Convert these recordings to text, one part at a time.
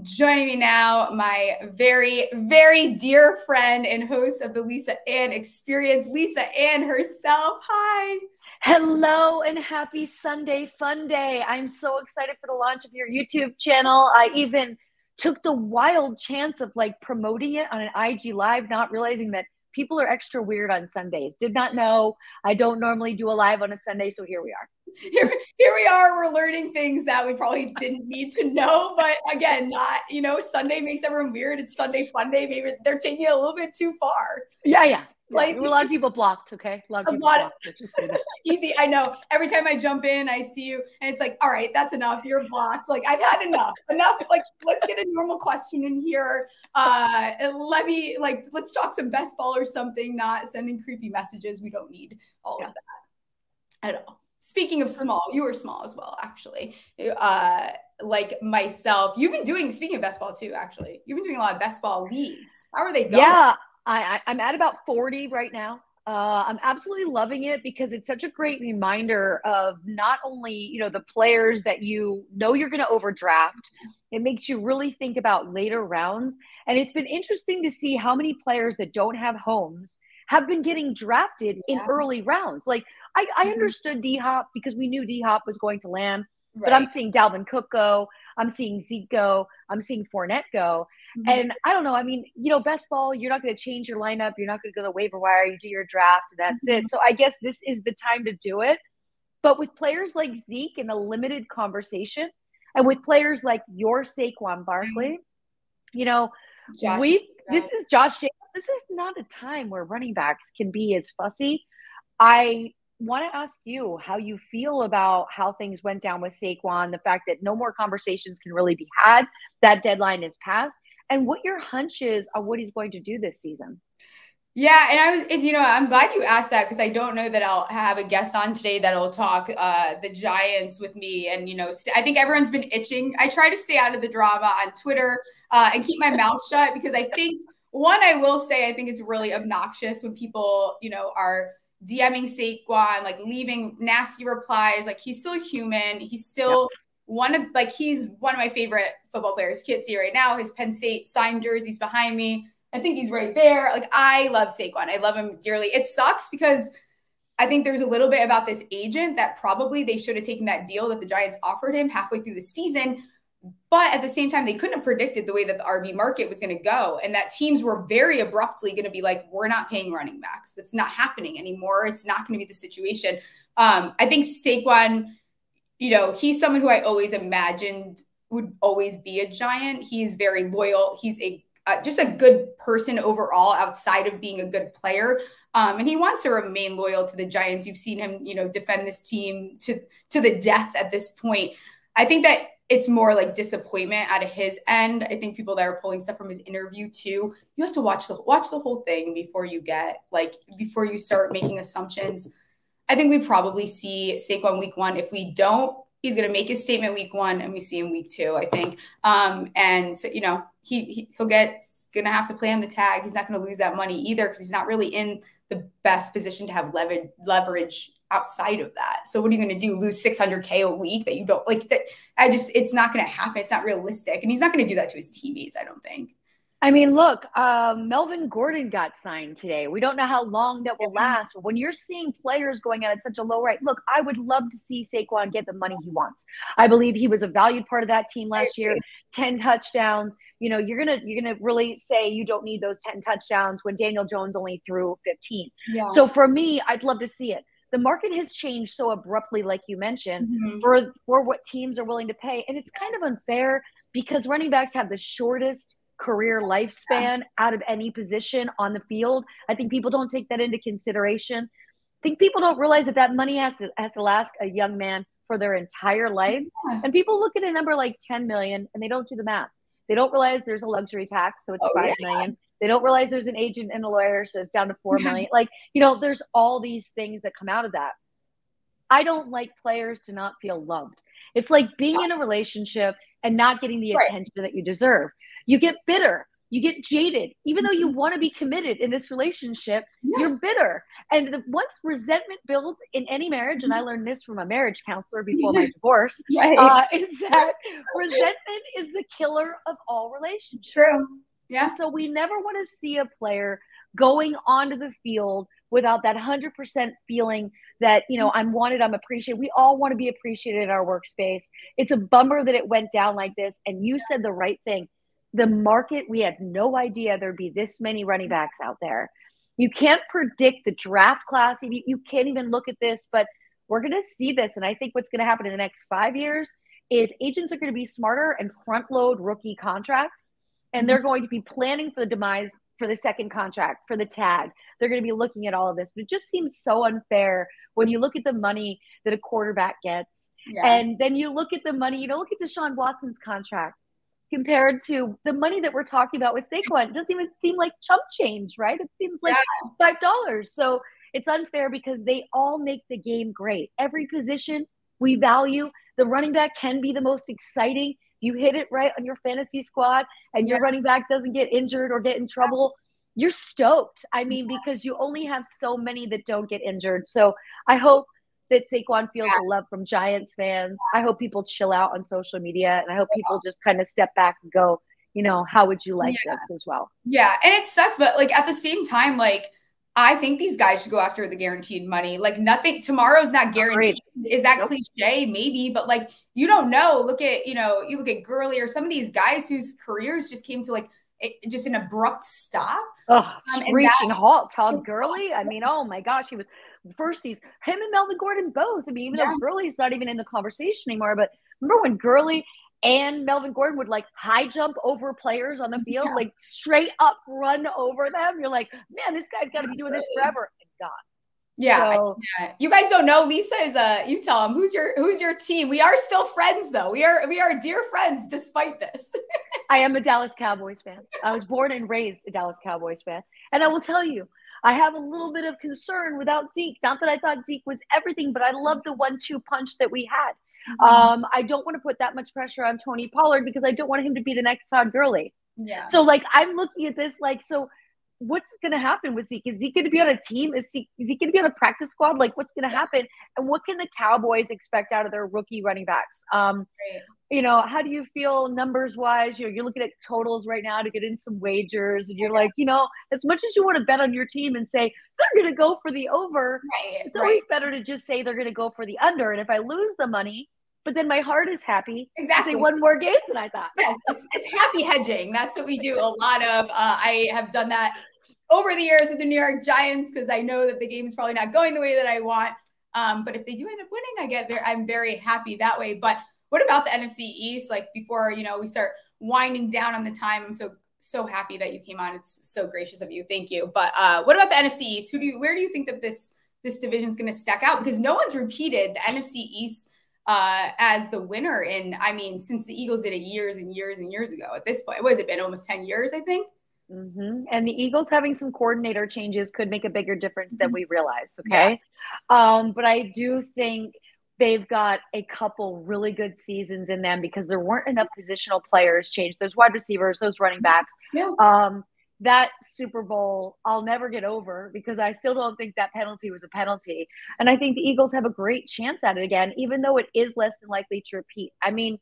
Joining me now, my very, very dear friend and host of the Lisa Ann Experience, Lisa Ann herself. Hi. Hello and happy Sunday Fun Day. I'm so excited for the launch of your YouTube channel. I even took the wild chance of promoting it on an IG Live, not realizing that people are extra weird on Sundays. Did not know. I don't normally do a live on a Sunday, so here we are. Here we are. We're learning things that we probably didn't need to know, but again, Sunday makes everyone weird. It's Sunday Fun Day. Maybe they're taking it a little bit too far. Yeah. Like a lot of people blocked, okay? A lot of people blocked. Let's just say that. Easy, I know. Every time I jump in, I see you, and it's like, all right, that's enough. You're blocked. Like, I've had enough. Let's get a normal question in here. Let's talk some best ball or something, not sending creepy messages. We don't need all of that at all. Speaking of small, you were small as well, actually. Like myself, speaking of best ball too, actually, you've been doing a lot of best ball leagues. How are they going? Yeah, I'm at about 40 right now. I'm absolutely loving it because it's such a great reminder of not only, the players that you're going to overdraft. It makes you really think about later rounds. And it's been interesting to see how many players that don't have homes have been getting drafted in early rounds. Like, I understood D-Hop because we knew D-Hop was going to land, but I'm seeing Dalvin Cook go. I'm seeing Zeke go. I'm seeing Fournette go. And I don't know. I mean, best ball, you're not going to change your lineup. You're not going to go to the waiver wire. You do your draft. And that's it. So I guess this is the time to do it. But with players like Zeke in the limited conversation, and with players like your Saquon Barkley, this is Josh Jacobs. This is not a time where running backs can be as fussy. I want to ask you how you feel about how things went down with Saquon, the fact that no more conversations can really be had, that deadline is passed, and what your hunch is on what he's going to do this season. Yeah, and I'm glad you asked that because I don't know that I'll have a guest on today that'll talk the Giants with me. And, I think everyone's been itching. I try to stay out of the drama on Twitter and keep my mouth shut because I think, I will say, I think it's really obnoxious when people, are DMing Saquon, leaving nasty replies. He's still human. He's still he's one of my favorite football players. Can't see right now. His Penn State signed jerseys behind me. I think he's right there. I love Saquon. I love him dearly. It sucks because I think there's a little bit about this agent that probably they should have taken that deal that the Giants offered him halfway through the season. But at the same time, they couldn't have predicted the way that the RB market was going to go and that teams were very abruptly going to be like, we're not paying running backs. That's not happening anymore. It's not going to be the situation. I think Saquon, he's someone who I always imagined would always be a Giant. He's very loyal. He's just a good person overall outside of being a good player. And he wants to remain loyal to the Giants. You've seen him, defend this team to the death at this point. I think that it's more like disappointment out of his end. I think people that are pulling stuff from his interview too, you have to watch the whole thing before you start making assumptions. I think we probably see Saquon week 1. If we don't, he's going to make his statement week 1 and we see him week 2, I think. And so, he'll going to have to play on the tag. He's not going to lose that money either because he's not really in the best position to have leverage outside of that. So what are you going to do? Lose $600K a week that you don't like? It's not going to happen. It's not realistic. And he's not going to do that to his teammates, I don't think. I mean, look, Melvin Gordon got signed today. We don't know how long that will last. But when you're seeing players going out at such a low rate, look, I would love to see Saquon get the money he wants. I believe he was a valued part of that team last year. 10 touchdowns. You're gonna really say you don't need those 10 touchdowns when Daniel Jones only threw 15. Yeah. So for me, I'd love to see it. The market has changed so abruptly, like you mentioned, for what teams are willing to pay. And it's kind of unfair because running backs have the shortest career lifespan out of any position on the field. I think people don't take that into consideration. I think people don't realize that money has to last a young man for their entire life. And people look at a number like 10 million and they don't do the math. They don't realize there's a luxury tax, so it's 5 million. They don't realize there's an agent and a lawyer, so it's down to 4 million. There's all these things that come out of that. I don't like players to not feel loved. It's like being in a relationship and not getting the attention that you deserve. You get bitter. you get jaded. Even though you want to be committed in this relationship, you're bitter. And once resentment builds in any marriage, and I learned this from a marriage counselor before my divorce, is that resentment is the killer of all relationships. True. Yeah. So we never want to see a player going onto the field without that 100% feeling that, you know, I'm wanted, I'm appreciated. We all want to be appreciated in our workspace. It's a bummer that it went down like this. And you said the right thing. The market, we had no idea there'd be this many running backs out there. You can't predict the draft class. You can't even look at this, but we're going to see this. And I think what's going to happen in the next 5 years is agents are going to be smarter and front load rookie contracts. And they're going to be planning for the demise for the second contract, for the tag. They're going to be looking at all of this. But it just seems so unfair when you look at the money that a quarterback gets. And then you look at the money, you know, look at Deshaun Watson's contract compared to the money that we're talking about with Saquon. It doesn't even seem like chump change, right? It seems like $5. So it's unfair because they all make the game great. Every position we value. The running back can be the most exciting. You hit it right on your fantasy squad and your running back doesn't get injured or get in trouble, you're stoked. I mean, because you only have so many that don't get injured. So I hope that Saquon feels the love from Giants fans. I hope people chill out on social media, and I hope people just kind of step back and go, you know, how would you like this as well? Yeah. And it sucks, but like at the same time, like I think these guys should go after the guaranteed money. Like nothing, tomorrow's not guaranteed. Is that cliche? Maybe, but like, you don't know. Look at, you know, you look at Gurley or some of these guys whose careers just came to like just an abrupt stop. Oh, screeching halt. Todd Gurley. I mean, oh my gosh, he was first. He's him and Melvin Gordon both. I mean, even though Gurley's not even in the conversation anymore, but remember when Gurley and Melvin Gordon would like high jump over players on the field, like straight up run over them. You're like, man, this guy's got to be doing this forever. And God. So, you guys don't know. Lisa is you tell them who's your team. We are still friends though. We are dear friends despite this. I am a Dallas Cowboys fan. I was born and raised a Dallas Cowboys fan. And I will tell you, I have a little bit of concern without Zeke. Not that I thought Zeke was everything, but I love the 1-2 punch that we had. I don't want to put that much pressure on Tony Pollard because I don't want him to be the next Todd Gurley. So like, I'm looking at this like, so what's going to happen with Zeke? Is Zeke going to be on a team? Is Zeke going to be on a practice squad? Like what's going to happen? And what can the Cowboys expect out of their rookie running backs? You know, how do you feel numbers wise? You're looking at totals right now to get in some wagers. And you're like, you know, as much as you want to bet on your team and say, they're going to go for the over, it's always better to just say they're going to go for the under. And if I lose the money, but then my heart is happy. They won more games than I thought. Yes, it's happy hedging. That's what we do a lot of. I have done that over the years with the New York Giants because I know that the game is probably not going the way that I want. But if they do end up winning, I'm very happy that way. But what about the NFC East? Like before, you know, we start winding down on the time. I'm so happy that you came on. It's so gracious of you. Thank you. But what about the NFC East? Where do you think that this division is going to stack out? Because no one's repeated the NFC East as the winner since the Eagles did it years and years and years ago. At this point, what has it been? Almost 10 years, I think. And the Eagles having some coordinator changes could make a bigger difference than we realize. Okay. But I do think they've got a couple really good seasons in them because there weren't enough positional players changed. Those wide receivers, those running backs. That Super Bowl, I'll never get over because I still don't think that penalty was a penalty. And I think the Eagles have a great chance at it again, even though it is less than likely to repeat. I mean,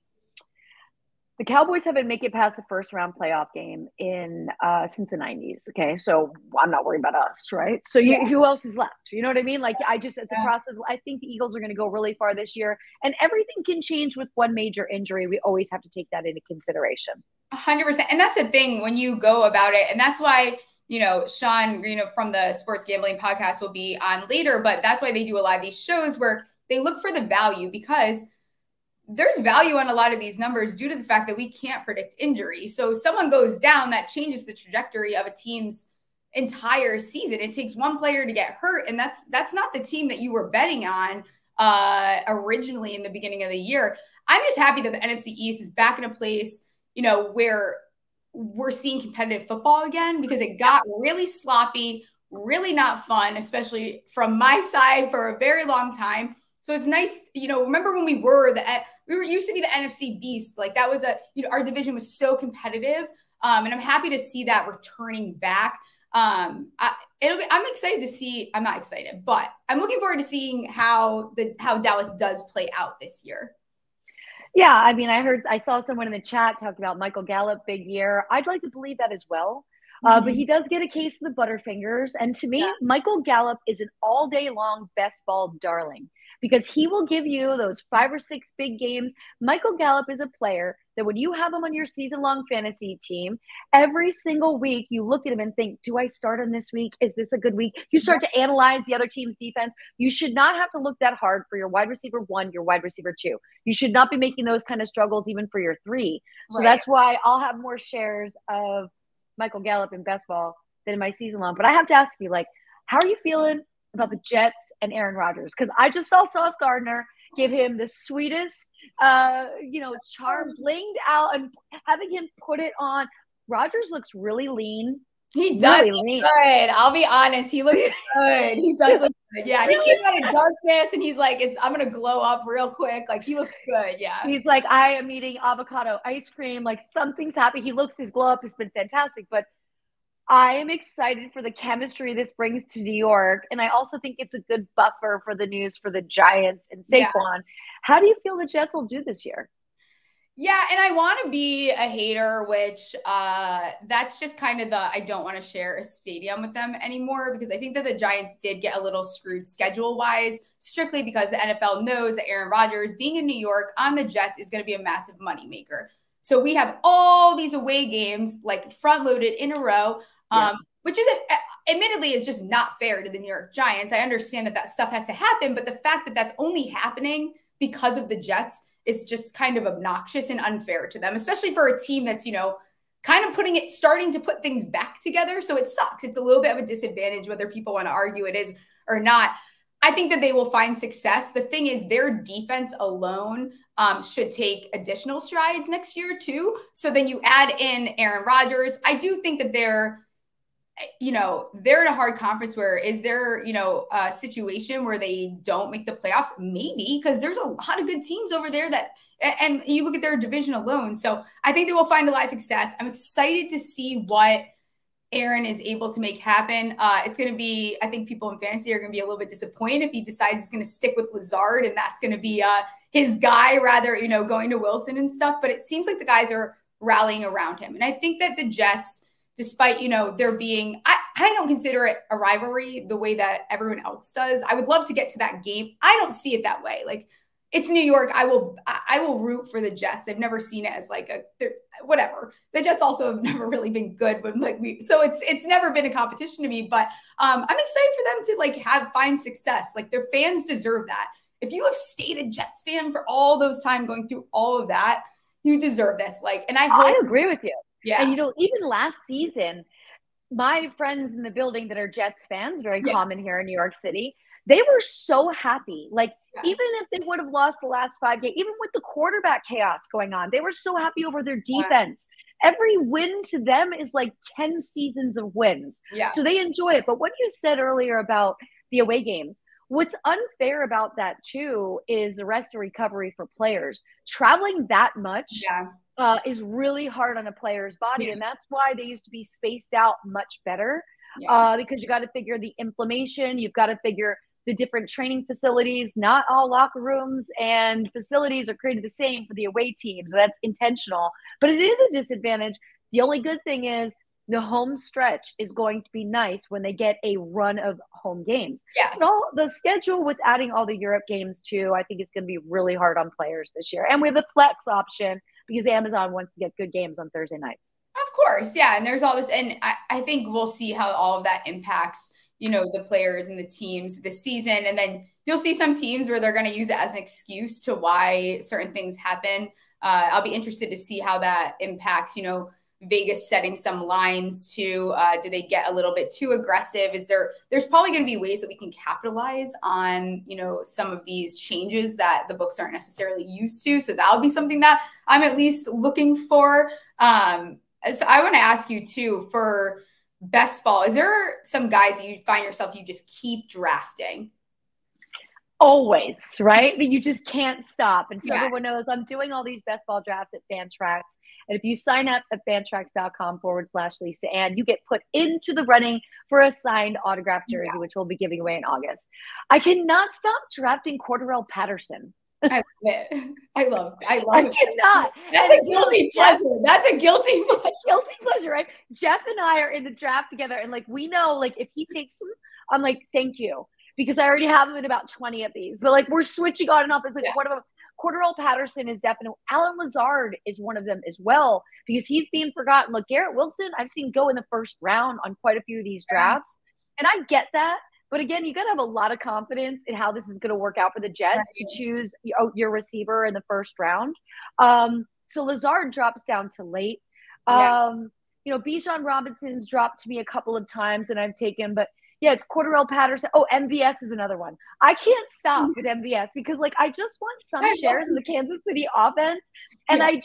the Cowboys haven't made it past the first round playoff game in since the 90s. Okay. So I'm not worried about us. Right. So who else is left? You know what I mean? Like it's a process. I think the Eagles are going to go really far this year and everything can change with one major injury. We always have to take that into consideration. 100%. And that's the thing when you go about it. And that's why, you know, Sean, you know, from the Sports Gambling Podcast will be on later, but that's why they do a lot of these shows where they look for the value because there's value on a lot of these numbers due to the fact that we can't predict injury. So if someone goes down, that changes the trajectory of a team's entire season. It takes one player to get hurt. And that's not the team that you were betting on originally in the beginning of the year. I'm just happy that the NFC East is back in a place, you know, where we're seeing competitive football again because it got really sloppy, really not fun, especially from my side for a very long time. So it's nice, you know, remember when we were used to be the NFC Beast, like that was our division was so competitive. And I'm happy to see that returning back. I'm excited to see, I'm not excited, but I'm looking forward to seeing how Dallas does play out this year. Yeah, I mean, I saw someone in the chat talk about Michael Gallup, big year. I'd like to believe that as well. But he does get a case of the Butterfingers. And to me, Michael Gallup is an all day long best ball darling because he will give you those 5 or 6 big games. Michael Gallup is a player that when you have him on your season long fantasy team, every single week you look at him and think, do I start him this week? Is this a good week? You start to analyze the other team's defense. You should not have to look that hard for your wide receiver 1, your wide receiver 2. You should not be making those kind of struggles even for your 3. So that's why I'll have more shares of Michael Gallup in best ball than in my season long. But I have to ask you, like, how are you feeling about the Jets and Aaron Rodgers? Because I just saw Sauce Gardner give him the sweetest, charm blinged out and having him put it on. Rodgers looks really lean. He does look good. I'll be honest. He looks good. He does look good. Yeah. He came out of darkness and he's like, I'm going to glow up real quick. Like, he looks good. Yeah. He's like, I am eating avocado ice cream. Like, something's happening. His glow up has been fantastic. But I am excited for the chemistry this brings to New York. And I also think it's a good buffer for the news for the Giants and Saquon. Yeah. How do you feel the Jets will do this year? Yeah, and I want to be a hater, which that's just kind of I don't want to share a stadium with them anymore because I think that the Giants did get a little screwed schedule-wise, strictly because the NFL knows that Aaron Rodgers being in New York on the Jets is going to be a massive moneymaker. So we have all these away games like front-loaded in a row, which is admittedly is just not fair to the New York Giants. I understand that stuff has to happen, but the fact that that's only happening because of the Jets is just kind of obnoxious and unfair to them, especially for a team that's, kind of starting to put things back together. So it sucks. It's a little bit of a disadvantage, whether people want to argue it is or not. I think that they will find success. The thing is their defense alone should take additional strides next year too. So then you add in Aaron Rodgers. I do think that they're in a hard conference where is there, a situation where they don't make the playoffs? Maybe, because there's a lot of good teams over there and you look at their division alone. So I think they will find a lot of success. I'm excited to see what Aaron is able to make happen. It's going to be, I think people in fantasy are going to be a little bit disappointed if he decides he's going to stick with Lazard and that's going to be his guy rather, going to Wilson and stuff. But it seems like the guys are rallying around him. And I think that the Jets, despite, there being, I don't consider it a rivalry the way that everyone else does. I would love to get to that game. I don't see it that way. Like, it's New York. I will root for the Jets. I've never seen it as like whatever. The Jets also have never really been good so it's never been a competition to me, but I'm excited for them to find success. Like, their fans deserve that. If you have stayed a Jets fan for all those time going through all of that, you deserve this. And I agree with you. Yeah. And, even last season, my friends in the building that are Jets fans, very common here in New York City, they were so happy. Even if they would have lost the last 5 games, even with the quarterback chaos going on, they were so happy over their defense. Every win to them is like 10 seasons of wins. Yeah. So they enjoy it. But what you said earlier about the away games, what's unfair about that too is the rest of recovery for players. Traveling that much is really hard on a player's body. And that's why they used to be spaced out much better because you got to figure the inflammation. You've got to figure the different training facilities. Not all locker rooms and facilities are created the same for the away teams. That's intentional, but it is a disadvantage. The only good thing is the home stretch is going to be nice when they get a run of home games. Yeah. So the schedule with adding all the Europe games too, I think it's going to be really hard on players this year. And we have the flex option because Amazon wants to get good games on Thursday nights. Of course. Yeah. And there's all this. And I think we'll see how all of that impacts, the players and the teams this season. And then you'll see some teams where they're going to use it as an excuse to why certain things happen. I'll be interested to see how that impacts, Vegas setting some lines too. Do they get a little bit too aggressive? There's probably going to be ways that we can capitalize on, some of these changes that the books aren't necessarily used to. So that'll be something that I'm at least looking for. So I want to ask you too, for best ball, is there some guys that you find yourself, you just keep drafting? always, right? That you just can't stop. And so everyone knows I'm doing all these best ball drafts at Fantrax. And if you sign up at fantrax.com/Lisa Ann, you get put into the running for a signed autographed jersey, which we'll be giving away in August. I cannot stop drafting Cordarrelle Patterson. I love it. I love I it. cannot. That's a guilty pleasure. That's a guilty pleasure. Guilty pleasure, right? Jeff and I are in the draft together, and like we know, like if he takes him, I'm like, thank you, because I already have him in about 20 of these. But like we're switching on and off. It's like one of them. Cordarrelle Patterson is definitely. Alan Lazard is one of them as well, because he's being forgotten. Look, Garrett Wilson, I've seen go in the first round on quite a few of these drafts, and I get that. But again, you got to have a lot of confidence in how this is going to work out for the Jets to choose your receiver in the first round. So Lazard drops down to late. Bijan Robinson's dropped to me a couple of times and I've taken, but it's Cordarrelle Patterson. Oh, MVS is another one. I can't stop with MVS because like I just want some shares in the Kansas City offense, and I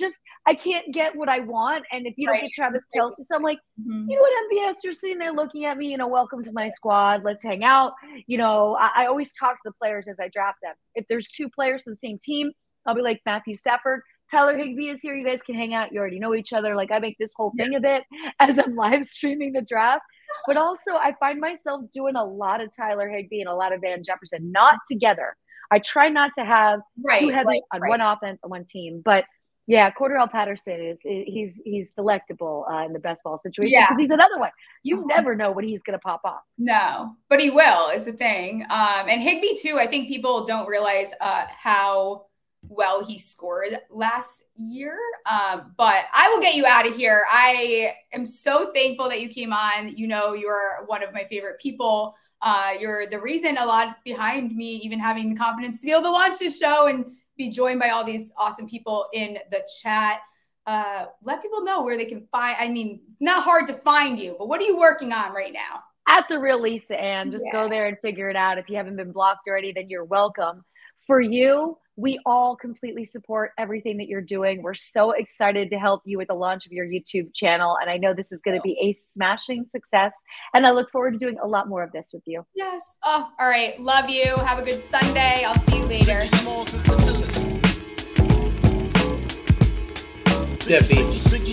can't get what I want. And if you don't get Travis Kelce, so I'm like, you know what, MVS, you're sitting there looking at me, welcome to my squad. Let's hang out. I always talk to the players as I draft them. If there's two players from the same team, I'll be like, Matthew Stafford, Tyler Higbee is here. You guys can hang out. You already know each other. Like I make this whole thing of it as I'm live streaming the draft. But also I find myself doing a lot of Tyler Higbee and a lot of Van Jefferson, not together. I try not to have too heavy on one offense on one team. But Cordarrelle Patterson he's delectable in the best ball situation because he's another one. You never know when he's going to pop off. No, but he will is the thing. And Higbee too. I think people don't realize how well he scored last year. But I will get you out of here. I am so thankful that you came on. You're one of my favorite people. You're the reason a lot behind me even having the confidence to be able to launch this show and be joined by all these awesome people in the chat. Let people know where they can find, not hard to find you, but what are you working on right now? At The Real Lisa Ann. Just go there and figure it out. If you haven't been blocked already, then you're welcome. For you, we all completely support everything that you're doing. We're so excited to help you with the launch of your YouTube channel. And I know this is going to be a smashing success. And I look forward to doing a lot more of this with you. Yes. Oh, all right. Love you. Have a good Sunday. I'll see you later. Stephie.